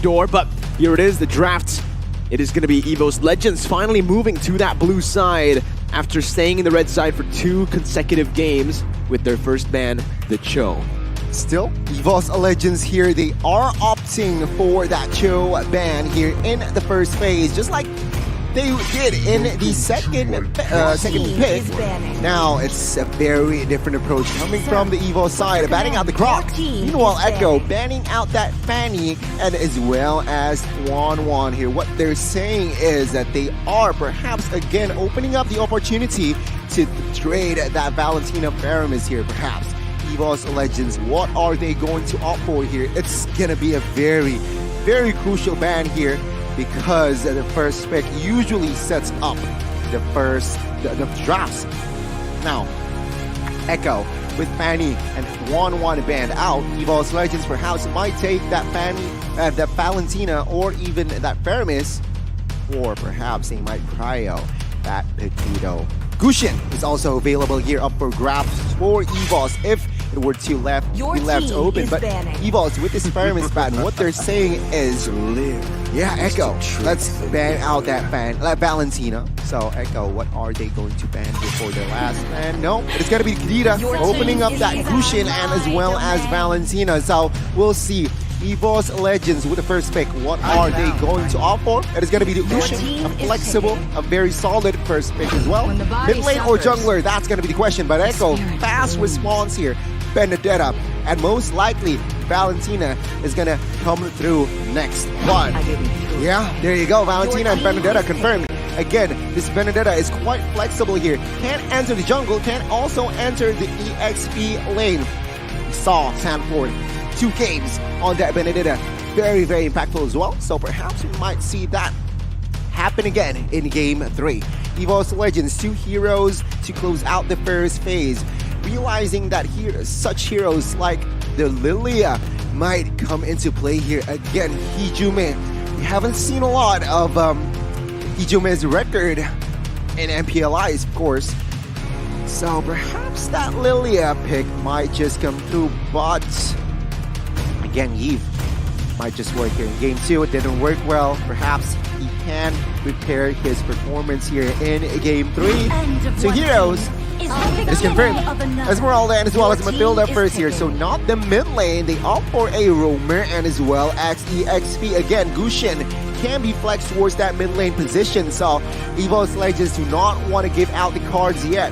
door, but here it is, the draft. It is going to be EVOS Legends finally moving to that blue side after staying in the red side for 2 consecutive games with their first ban, the Cho. Still, EVOS Legends here, they are opting for that Cho ban here in the first phase, just like they did in the second pick. Now it's a very different approach coming from the EVOS side, banning out the Croc. Meanwhile, Echo banning out that Fanny, and as well as Juan here. What they're saying is that they are perhaps again opening up the opportunity to trade that Valentina Faramis here, perhaps. EVOS Legends, what are they going to opt for here? It's gonna be a very, very crucial ban here, because the first pick usually sets up the drafts. Now, Echo with Fanny and Juan banned out, EVOS Legends perhaps might take that Fanny, that Valentina, or even that Faramis, or perhaps they might cryo that Petito. Gushin is also available here up for grabs for EVOS if it were to be left open, but EVOS with this Faramis ban, what they're saying is, yeah, Echo, let's ban out that Valentina. So Echo, what are they going to ban before their last ban? No, it's gonna be Kadira opening up that Gushin and as well as Valentina. So we'll see. EVOS Legends with the first pick, what are they going to opt for? It is going to be the Gushin, a flexible, a very solid first pick as well. Mid lane or jungler, that's going to be the question. But Echo, fast response here. Benedetta, and most likely Valentina is going to come through next one. Yeah, there you go. Valentina and Benedetta confirmed. Again, this Benedetta is quite flexible here. Can't enter the jungle, can't also enter the EXP lane. We saw Sanford 2 games on that Benedetta. Very, very impactful as well. So perhaps we might see that happen again in Game 3. EVOS Legends, 2 heroes to close out the first phase. Realizing that here, such heroes like the Lilia might come into play here again. Hijume, we haven't seen a lot of Hijume's record in MPLIs, of course. So perhaps that Lilia pick might just come through, but again, Eve might just work here in Game 2. It didn't work well. Perhaps he can repair his performance here in Game 3. So heroes, it is confirmed. Esmeralda and as well as Matilda first here. So not the mid lane. They opt for a roamer and as well as EXP. Again, Gushin can be flexed towards that mid lane position. So EVOS Legends do not want to give out the cards yet.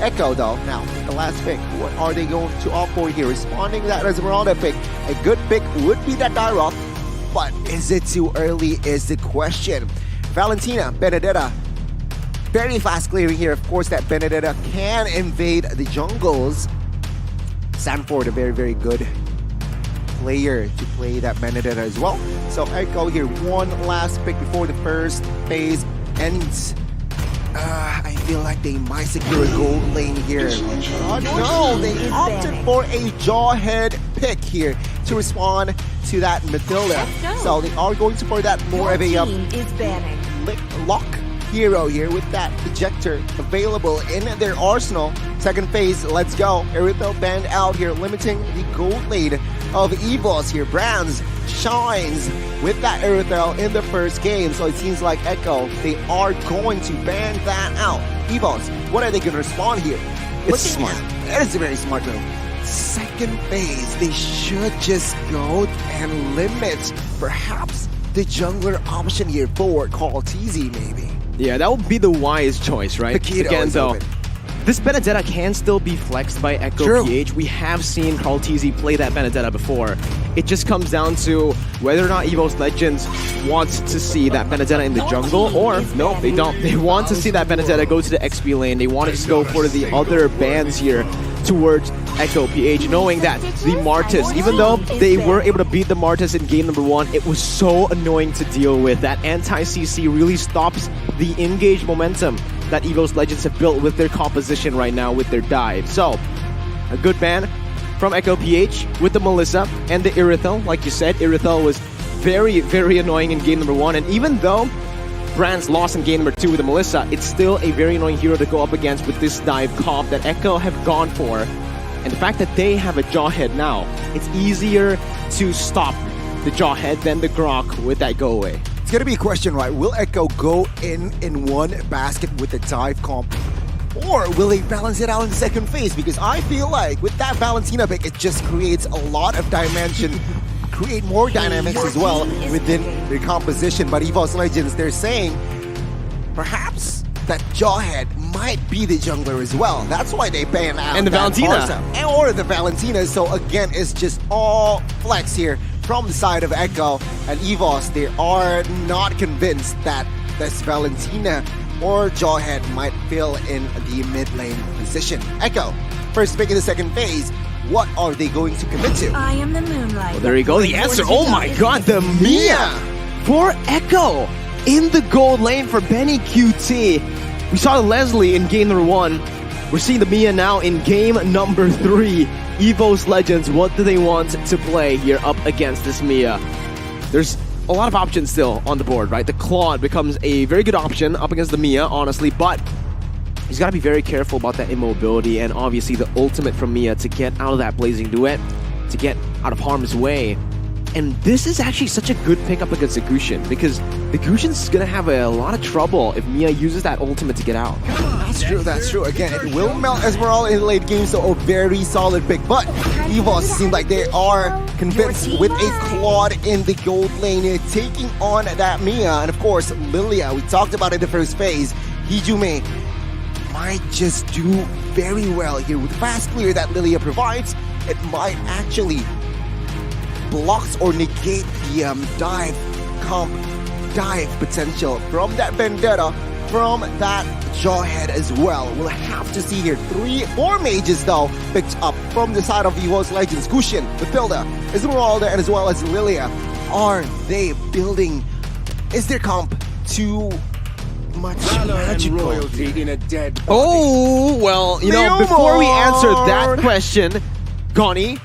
Echo though, now the last pick, what are they going to opt for here? Responding to that Esmeralda pick, a good pick would be that Dyrok, but is it too early is the question. Valentina, Benedetta, very fast clearing here. Of course, that Benedetta can invade the jungles. Sanford, a very, very good player to play that Benedetta as well. So Echo here, one last pick before the first phase ends. I feel like they might secure a gold lane here. No, they opted for a Jawhead pick here to respond to that Matilda. So they are going to for that more of a lock hero here with that ejector available in their arsenal. Second phase, let's go. Erythel banned out here, limiting the gold lane of EVOS here. Brands shines with that Erythel in the first game, so it seems like Echo, they are going to ban that out. EVOS, what are they going to respond here? It's smart. It is a very smart move. Second phase, they should just go and limit perhaps the jungler option here for Call TZ maybe. Yeah, that would be the wise choice, right? Again, though, open. This Benedetta can still be flexed by Echo PH. We have seen Carl TZ play that Benedetta before. It just comes down to whether or not EVOS Legends wants to see that Benedetta in the jungle, or no, they don't. They want to see that Benedetta go to the XP lane. They want to just go for the other bans here towards Echo PH, knowing that the Martis, even though they were able to beat the Martis in game number 1, it was so annoying to deal with. That anti-CC really stops the engage momentum that EVOS Legends have built with their composition right now with their dive. So, a good ban from Echo PH with the Melissa and the Erythel. Like you said, Erythel was very, very annoying in game number 1, and even though Brands lost in game number 2 with the Melissa, it's still a very annoying hero to go up against with this dive comp that Echo have gone for. And the fact that they have a Jawhead now, it's easier to stop the Jawhead, then the Grok with that go away. It's gonna be a question, right? Will Echo go in one basket with the dive comp? Or will they balance it out in the second phase? Because I feel like with that Valentina pick, it just creates a lot of dimension, create more dynamics as well within their composition. But EVOS Legends, they're saying perhaps that Jawhead might be the jungler as well. That's why they ban out and the Valentina. Or the Valentina. So again, it's just all flex here from the side of Echo and EVOS. They are not convinced that this Valentina or Jawhead might fill in the mid lane position. Echo, first pick in the second phase. What are they going to commit to? I am the moonlight. Well, there you go. The answer. Oh my god, the Mia for Echo in the gold lane for Benny QT. We saw Leslie in game number 1. We're seeing the Mia now in game number 3. EVOS Legends, what do they want to play here up against this Mia? There's a lot of options still on the board, right? The Claude becomes a very good option up against the Mia, honestly, but he's got to be very careful about that immobility and obviously the ultimate from Mia to get out of that Blazing Duet, to get out of harm's way. And this is actually such a good pickup against the Gusion because the Gusion's going to have a lot of trouble if Mia uses that ultimate to get out. That's true, that's true. Again, it will melt as we're all in the late game, so a very solid pick. But EVOS seem like they are convinced with a Claude in the gold lane, taking on that Mia. And of course, Lilia, we talked about it in the first phase. Hijume might just do very well here with fast clear that Lilia provides. It might actually blocks or negate the dive potential from that Vendetta, from that Jawhead as well. We'll have to see here. 4 mages though picked up from the side of EVOS Legends. Gusion, Mathilda, Esmeralda, and as well as Lilia. Are they building? Is their comp too much magical? In a dead body. Oh, well, you know, before we answer that question, Goni,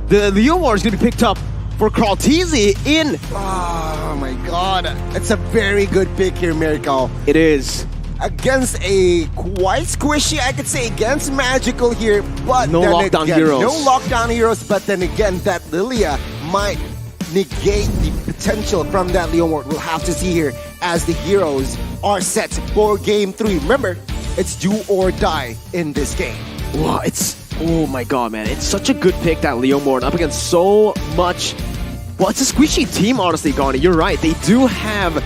the Leomore is going to be picked up for Kraltizi in. Oh my god. It's a very good pick here, Miracle. It is. Against a quite squishy, I could say, against Magical here, but no then lockdown again, heroes. No lockdown heroes, but then again, that Lilia might negate the potential from that Leomord. We'll have to see here as the heroes are set for game 3. Remember, it's do or die in this game. Wow, oh my god, man. It's such a good pick, that Leomord, up against so much. Well, it's a squishy team, honestly, Goni. You're right. They do have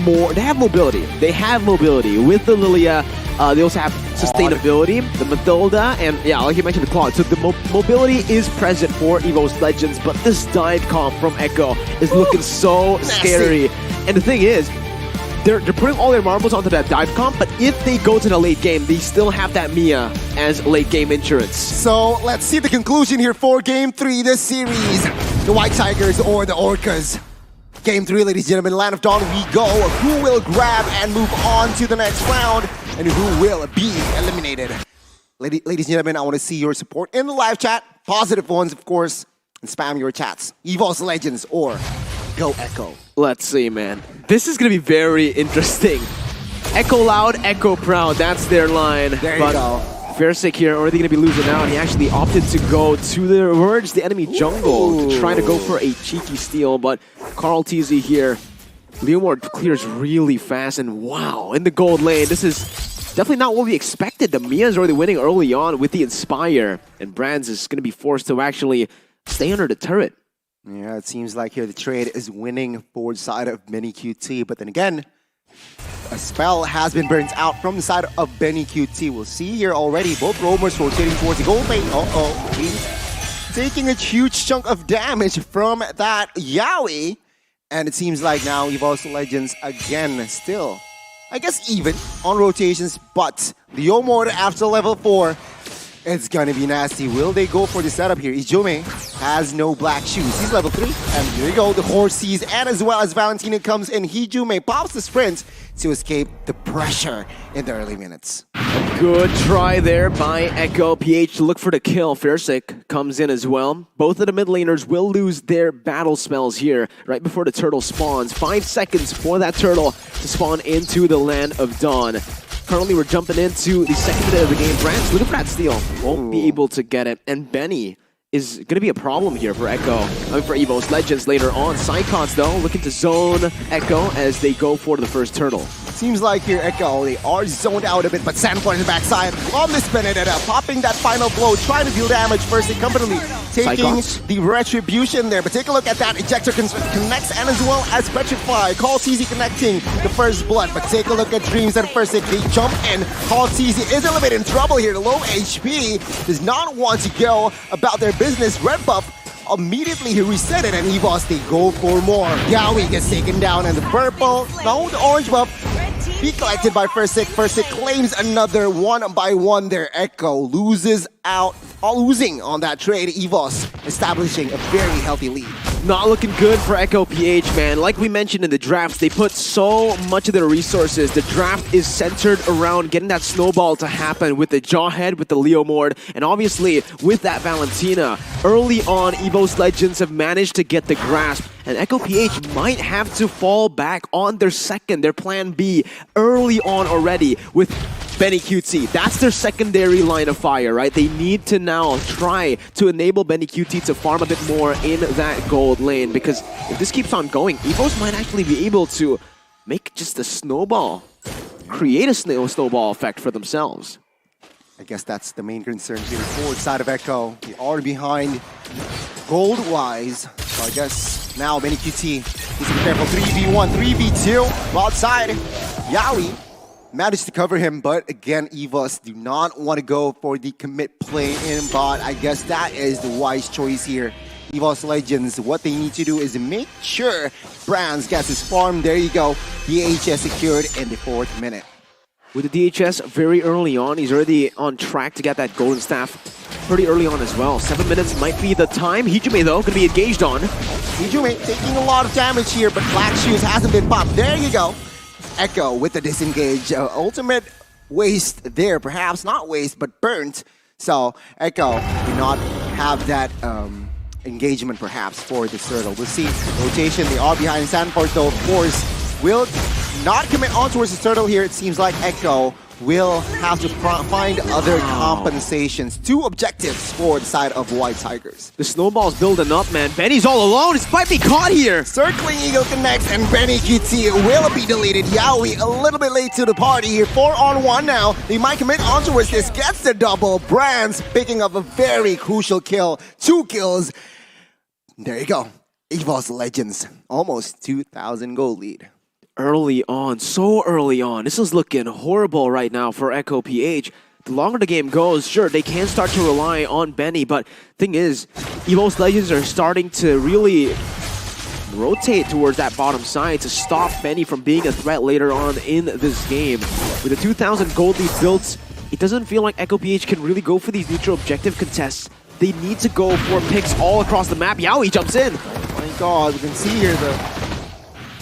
more. They have mobility. They have mobility with the Lilia. They also have sustainability, the Mathilda, and yeah, like you mentioned, the Claude. So the mobility is present for EVOS Legends, but this dive comp from Echo is looking so scary. And the thing is, they're putting all their marbles onto that dive comp, but if they go to the late game, they still have that Mia as late game insurance. So let's see the conclusion here for game 3 this series. The White Tigers or the Orcas. Game 3, ladies and gentlemen, Land of Dawn we go. Who will grab and move on to the next round, and who will be eliminated? Ladies and gentlemen, I want to see your support in the live chat. Positive ones, of course, and spam your chats. EVOS Legends or Go Echo. Let's see, man. This is going to be very interesting. Echo loud, Echo proud. That's their line. There you go. Versick here already going to be losing out. He actually opted to go towards the enemy jungle to try to go for a cheeky steal, but Kraltizi here. Leomord clears really fast, and wow, in the gold lane. This is definitely not what we expected. The Mia's already winning early on with the Inspire, and Brands is going to be forced to actually stay under the turret. Yeah, it seems like here the trade is winning forward side of Benny QT, but then again, a spell has been burnt out from the side of Benny QT. We'll see here already both roamers rotating towards the gold lane. He's taking a huge chunk of damage from that Yaoi. And it seems like now EVOS Legends again still, I guess, even on rotations, but Leomord after level 4, it's gonna be nasty. Will they go for the setup here? Ijume has no black shoes. He's level 3. And here we go, the Horses, and as well as Valentina comes in. Hijume pops the sprint to escape the pressure in the early minutes. Good try there by Echo. PH to look for the kill. Versick comes in as well. Both of the mid laners will lose their battle spells here right before the turtle spawns. 5 seconds for that turtle to spawn into the Land of Dawn. Currently, we're jumping into the second minute of the game. Brands looking for that steal. Won't be able to get it. And Benny is going to be a problem here for Echo. For EVOS Legends later on. Psychots, though, looking to zone Echo as they go for the first turtle. Seems like here Echo, they are zoned out a bit, but Sanford in the backside on this Benedetta, popping that final blow, trying to deal damage first, completely taking the retribution there. But take a look at that, Ejector connects, and as well as Petrify. Call TZ connecting the first blood, but take a look at Dreams and first they jump in. Call TZ is a little bit in trouble here. Low HP does not want to go about their business. Red buff immediately he reset it, and EVOS they go for more. Yowie gets taken down, and the purple, no, the orange buff be collected by Firstick. Firstick claims another one by one there. Echo loses out, losing on that trade. EVOS establishing a very healthy lead. Not looking good for Echo PH, man. Like we mentioned in the drafts, they put so much of their resources. The draft is centered around getting that snowball to happen with the Jawhead, with the Leomord, and obviously with that Valentina. Early on, EVOS Legends have managed to get the grasp, and Echo PH might have to fall back on their plan B, early on already with Benny QT. That's their secondary line of fire, right? They need to now try to enable Benny QT to farm a bit more in that gold lane, because if this keeps on going, EVOS might actually be able to make just a snowball, create a snowball effect for themselves. I guess that's the main concern here. Forward side of Echo, they are behind gold-wise. So I guess now Benny QT needs to be careful. 3v1, 3v2. Outside, Yowie managed to cover him, but again, EVOS do not want to go for the commit play in bot. I guess that is the wise choice here. EVOS Legends, what they need to do is make sure Brands gets his farm. There you go. DHS secured in the 4th minute. With the DHS very early on, he's already on track to get that golden staff pretty early on as well. 7 minutes might be the time. Hijume, though, going to be engaged on. Hijume taking a lot of damage here, but Black Shoes hasn't been popped. There you go. Echo with the disengage. Ultimate waste there. Perhaps not waste, but burnt. So Echo do not have that engagement perhaps for this turtle. We'll see. Rotation, they are behind. Sanford, though, of course, will not commit on towards the turtle here. It seems like Echo will have to find other compensations. 2 objectives for the side of White Tigers. The snowball's building up, man. Benny's all alone. He might be caught here. Circling Eagle connects, and Benny QT will be deleted. Yowie a little bit late to the party here. 4-on-1 now. They might commit on towards this. Gets the double. Brands picking up a very crucial kill. 2 kills. There you go. EVOS Legends. Almost 2,000 gold lead. Early on, so early on. This is looking horrible right now for Echo PH. The longer the game goes, sure, they can start to rely on Benny, but thing is, EVOS Legends are starting to really rotate towards that bottom side to stop Benny from being a threat later on in this game. With the 2,000 gold lead built, it doesn't feel like Echo PH can really go for these neutral objective contests. They need to go for picks all across the map. Yowie jumps in. Oh my god, we can see here the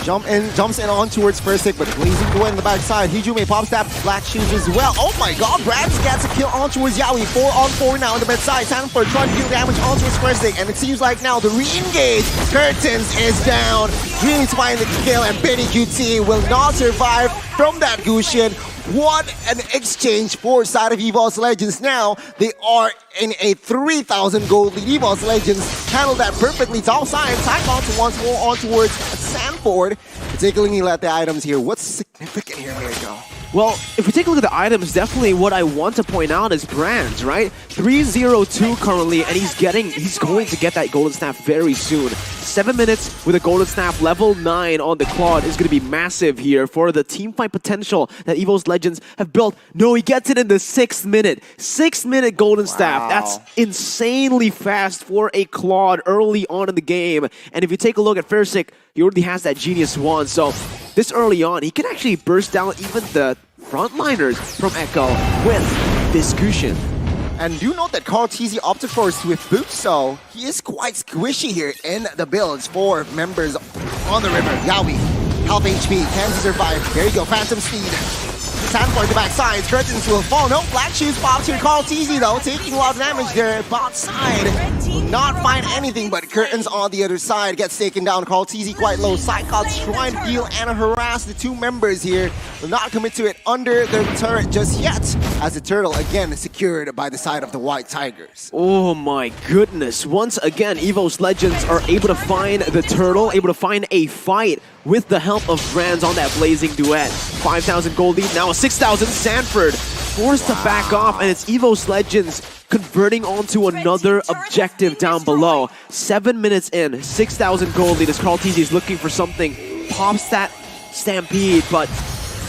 jumps in on towards Firstick, but blazing away in the backside. Hijume pops that Black Shoes as well. Oh my god, Brands gets a kill on towards Yowie. 4-on-4 now on the bedside. Sanford trying to deal damage on towards Firstick, and it seems like now the re-engage Curtains is down. Dreams find the kill, and Benny QT will not survive from that Gusion. What an exchange for side of EVOS Legends. Now they are in a 3,000 gold lead. EVOS Legends handled that perfectly. Top side, Psychots once more on towards Sanford. Particularly at the items here. What's significant here, Mirko? Well, if we take a look at the items, definitely what I want to point out is Brands, right? 302 currently, and he's going to get that golden staff very soon. 7 minutes with a golden staff, level 9 on the Claude is going to be massive here for the teamfight potential that EVOS Legends have built. No, he gets it in the 6th minute. 6-minute golden staff. That's insanely fast for a Claude early on in the game. And if you take a look at Firstick, he already has that Genius Wand. So this early on, he can actually burst down even the frontliners from Echo with this Gusion. And do note that Carl TZ opted for a Swift Boot, so he is quite squishy here in the builds for members on the river. Yowie, half HP, can he survive? There you go, Phantom Speed. Sanford the backside. Curtains will fall. No, Black Shoes pops here. Call TZ though, taking a lot of damage there. Bot side will not find anything, but Curtains on the other side gets taken down. Call TZ quite low. Cyclops trying to deal and harass the two members here. Will not commit to it under the turret just yet, as the turtle again secured by the side of the White Tigers. Oh my goodness. Once again, EVOS Legends are able to find the turtle, able to find a fight with the help of Brands on that blazing duet. 5,000 gold lead, now a 6,000. Sanford forced to back off, and it's EVOS Legends converting onto another objective down below. 7 minutes in, 6,000 gold lead as Carl TZ is looking for something. Pops that Stampede, but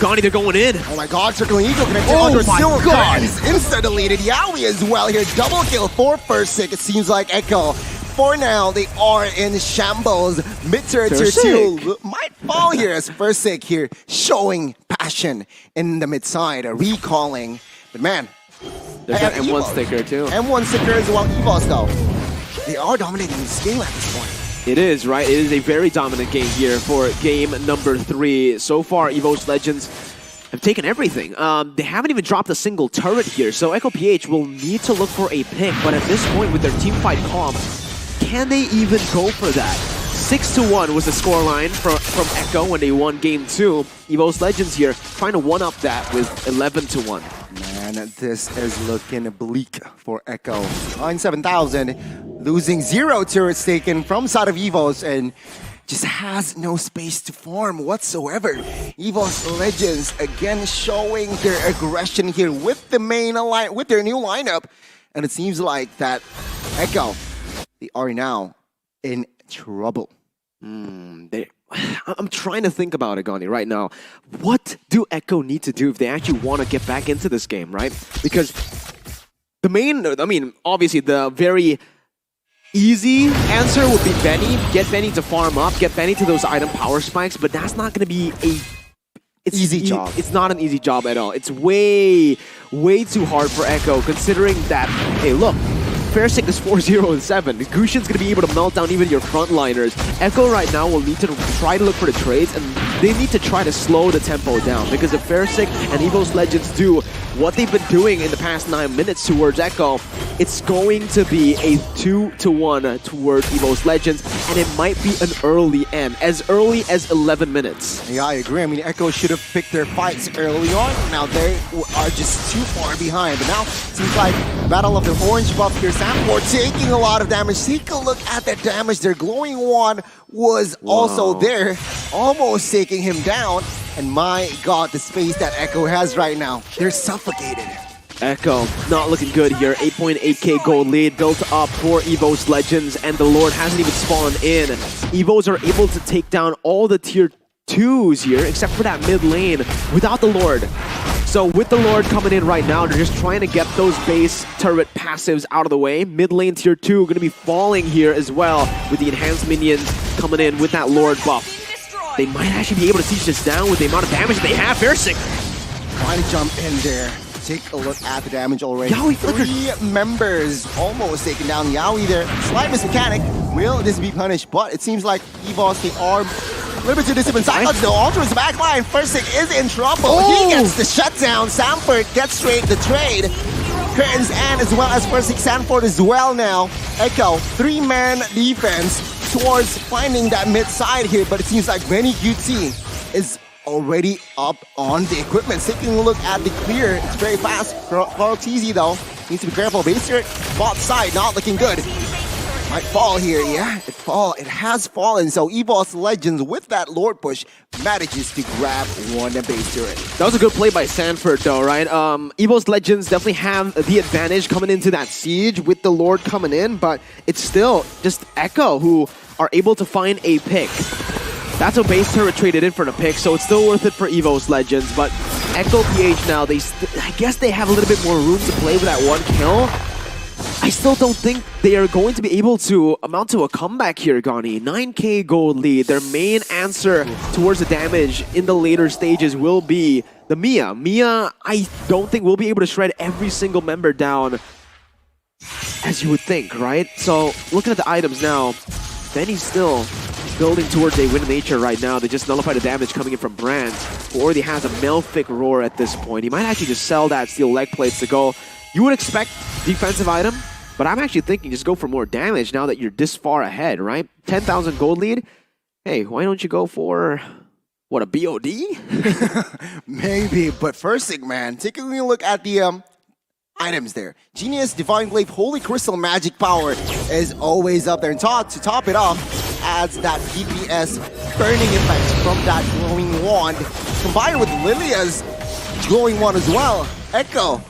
Gani, they're going in. Oh my god, Circling Eagle connected Oh under my Silver. God. He's insta-deleted. Yowie as well here. Double kill for Fursick. It seems like Echo. For now, they are in shambles. Mid-tier tier 2 might fall here as Fursick here showing passion in the mid-side, recalling. But man, There's that M1 sticker too. M1 sticker as well. EVOS though, they are dominating this game at this point. It is, right? It is a very dominant game here for game number 3. So far, EVOS Legends have taken everything. They haven't even dropped a single turret here, so Echo PH will need to look for a pick, but at this point with their teamfight comp, can they even go for that? 6-1 was the scoreline from Echo when they won game 2. EVOS Legends here trying to one-up that with 11-1. Man, this is looking bleak for Echo. 9,700, losing 0 turrets taken from side of EVOS and just has no space to farm whatsoever. EVOS Legends again showing their aggression here with the main with their new lineup, and it seems like that Echo, they are now in trouble. I'm trying to think about it, Gani, right now. What do Echo need to do if they actually want to get back into this game, right? Because the main, I mean, obviously the very easy answer would be Benny. Get Benny to farm up, get Benny to those item power spikes, but that's not going to be easy job. It's not an easy job at all. It's way too hard for Echo, considering that, hey, look, Fairsick is 4-0-7. Gushin's going to be able to melt down even your frontliners. Echo right now will need to try to look for the trades, and they need to try to slow the tempo down, because if Fairsick and EVOS Legends do what they've been doing in the past 9 minutes towards Echo, it's going to be a 2-1 towards EVOS Legends, and it might be an early end, as early as 11 minutes. Yeah, I agree. I mean, Echo should have picked their fights early on. Now they are just too far behind. But now it seems like Battle of the Orange buff here. Sanford taking a lot of damage. Take a look at that damage. Their glowing wand was also there, almost taking him down. And my god, the space that Echo has right now, they're suffocated. Echo not looking good here. 8.8k gold lead built up for EVOS Legends, and the Lord hasn't even spawned in. EVOS are able to take down all the tier 2s here, except for that mid lane, without the Lord. So with the Lord coming in right now, they're just trying to get those base turret passives out of the way. Mid lane tier 2 going to be falling here as well, with the enhanced minions coming in with that Lord buff. They might actually be able to siege this down with the amount of damage they have. Fairsick trying to jump in there. Take a look at the damage already. Yowie flickered. 3 members almost taken down. Yowie there. Slight mismechanic. Will this be punished? But it seems like EVOS, they are a little bit too disciplined. Cyclops, the Ultra's backline. Fursick is in trouble. He gets the shutdown. Sanford gets straight the trade. Curtains and as well as Fursick. Sanford as well now. Echo, 3-man defense towards finding that mid side here, but it seems like Benny QT is already up on the equipment. Taking a look at the clear, it's very fast. Carl TZ though, needs to be careful. Base turret, bot side, not looking good. Might fall here, yeah, it has fallen. So EVOS Legends with that Lord push manages to grab one base turret. That was a good play by Sanford though, right? EVOS Legends definitely have the advantage coming into that siege with the Lord coming in, but it's still just Echo who are able to find a pick. That's a base turret traded in for the pick, so it's still worth it for EVOS Legends, but Echo PH now, I guess they have a little bit more room to play with that 1 kill. I still don't think they are going to be able to amount to a comeback here, Gani. 9k gold lead. Their main answer towards the damage in the later stages will be the Mia. Mia, I don't think will be able to shred every single member down as you would think, right? So looking at the items now, Benny's still building towards a win nature right now. They just nullify the damage coming in from Brands, who already has a Malefic Roar at this point. He might actually just sell that steel leg plates to go. You would expect defensive item, but I'm actually thinking just go for more damage now that you're this far ahead, right? 10,000 gold lead. Hey, why don't you go for, what, a BOD? Maybe, but first thing, man, taking a look at the items there. Genius, Divine Glaive, Holy Crystal Magic Power is always up there. And to top it off, adds that DPS burning effect from that glowing wand, combined with Lilia's glowing wand as well. Echo.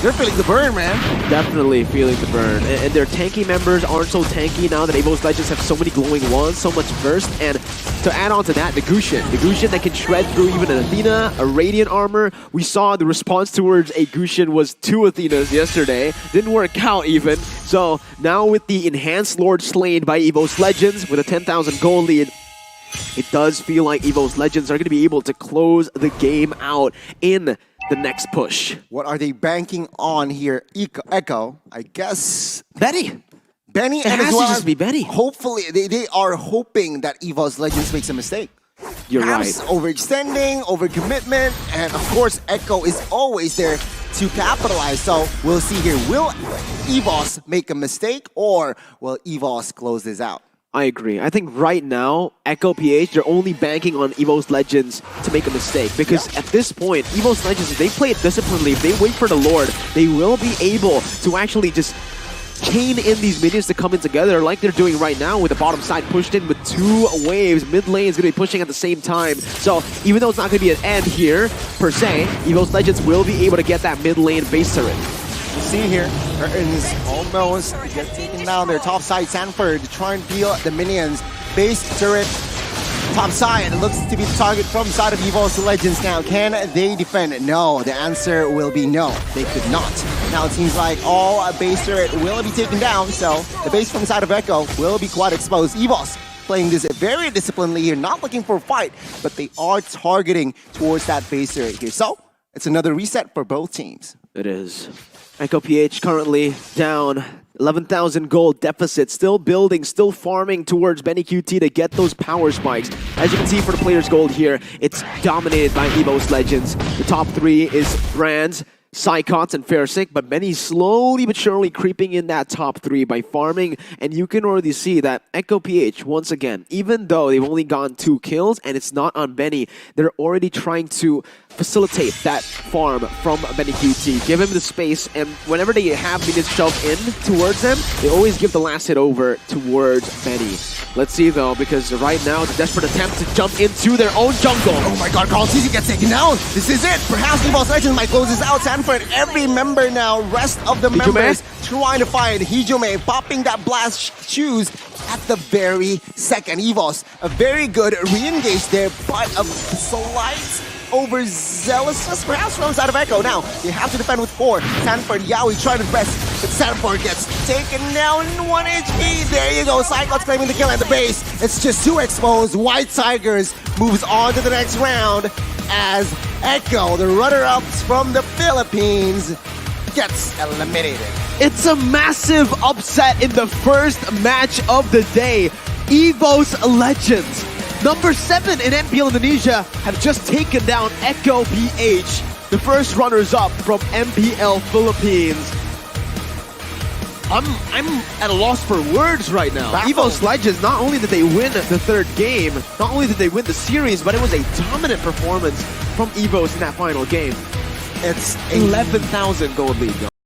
They're feeling the burn, man. Definitely feeling the burn. And their tanky members aren't so tanky now that EVOS Legends have so many glowing wands, so much burst. And to add on to that, the Gusion that can shred through even an Athena, a Radiant armor. We saw the response towards a Gusion was 2 Athenas yesterday. Didn't work out even. So now with the Enhanced Lord slain by EVOS Legends with a 10,000 gold lead, it does feel like EVOS Legends are going to be able to close the game out in the next push. What are they banking on here? Echo, I guess. Benny. Benny, It and has as to well just be Benny. Hopefully, they are hoping that EVOS Legends makes a mistake. You're Perhaps right. overextending, overcommitment, and of course, Echo is always there to capitalize. So we'll see here. Will EVOS make a mistake, or will EVOS close this out? I agree. I think right now, Echo PH, they're only banking on EVOS Legends to make a mistake. Because at this point, EVOS Legends, if they play it disciplinedly, if they wait for the Lord, they will be able to actually just chain in these minions to come in together like they're doing right now with the bottom side pushed in with 2 waves. Mid lane is going to be pushing at the same time. So even though it's not going to be an end here, per se, EVOS Legends will be able to get that mid lane base turret. You see here, Curtains almost get taken down. Their top side, Sanford, to try and peel the minions. Base turret, top side, looks to be the target from the side of EVOS Legends now. Can they defend? No, the answer will be no, they could not. Now it seems like all base turret will be taken down, so the base from the side of Echo will be quite exposed. EVOS playing this very disciplinedly here, not looking for a fight, but they are targeting towards that base turret here. So it's another reset for both teams. It is. Echo PH currently down 11,000 gold deficit, still building, still farming towards Benny QT to get those power spikes. As you can see for the player's gold here, it's dominated by EVOS Legends. The top 3 is Brands, Psychots, and Fairsick, but Benny's slowly but surely creeping in that top 3 by farming, and you can already see that Echo PH, once again, even though they've only gotten 2 kills and it's not on Benny, they're already trying to facilitate that farm from Benny QT. Give him the space, and whenever they have minions shoved in towards them, they always give the last hit over towards Benny. Let's see though, because right now it's a desperate attempt to jump into their own jungle. Oh my god, Carl TZ gets taken down. This is it. Perhaps EVOS Legends might close this out. Sanford, every member now, rest of the members trying to find Hijome, popping that blast shoes at the very second. EVOS, a very good re-engage there, but a slight overzealousness perhaps from the side of Echo. Now, they have to defend with 4. Sanford, Yaoi trying his best, but Sanford gets taken down in 1 HP. There you go, Cyclops claiming the kill at the base. It's just 2 exposed. White Tigers moves on to the next round as Echo, the runner-ups from the Philippines, gets eliminated. It's a massive upset in the first match of the day. EVOS Legends, number 7 in MPL Indonesia, have just taken down Echo PH, the first runners-up from MPL Philippines. I'm at a loss for words right now. EVOS Legends, not only did they win the 3rd game, not only did they win the series, but it was a dominant performance from EVOS in that final game. It's 11,000 gold lead, though.